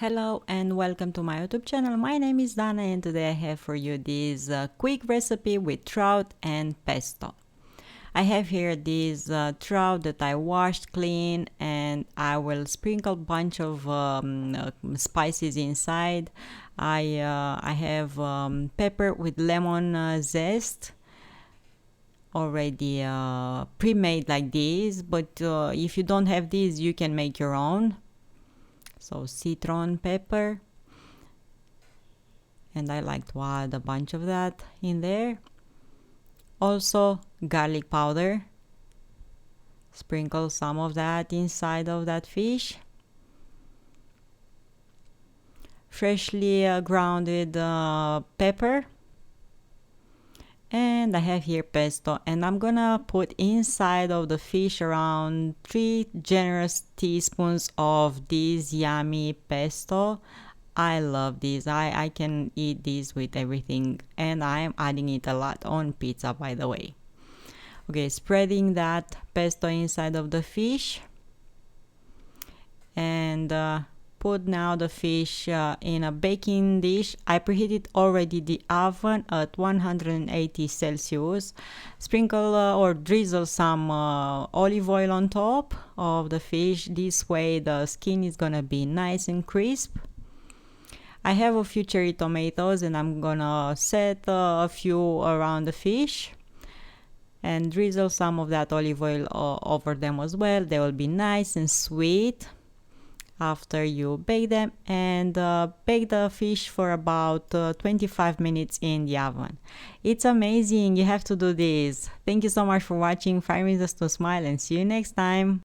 Hello and welcome to my YouTube channel. My name is Dana and today I have for you this quick recipe with trout and pesto. I have here this trout that I washed clean and I will sprinkle a bunch of spices inside. I have pepper with lemon zest already pre-made like this, but if you don't have this you can make your own. So citron pepper, and I like to add a bunch of that in there. Also garlic powder, sprinkle some of that inside of that fish. Freshly grounded pepper, and I have here pesto, and I'm gonna put inside of the fish around 3 generous teaspoons of this yummy pesto. I love this. I can eat this with everything, and I am adding it a lot on pizza, by the way. Okay, spreading that pesto inside of the fish, and put now the fish in a baking dish. I preheated already the oven at 180 Celsius. Sprinkle or drizzle some olive oil on top of the fish. This way the skin is gonna be nice and crisp. I have a few cherry tomatoes and I'm gonna set a few around the fish and drizzle some of that olive oil over them as well. They will be nice and sweet after you bake them, and bake the fish for about 25 minutes in the oven. It's amazing. You have to do this. Thank you so much for watching 5 Minutes to Smile, and see you next time.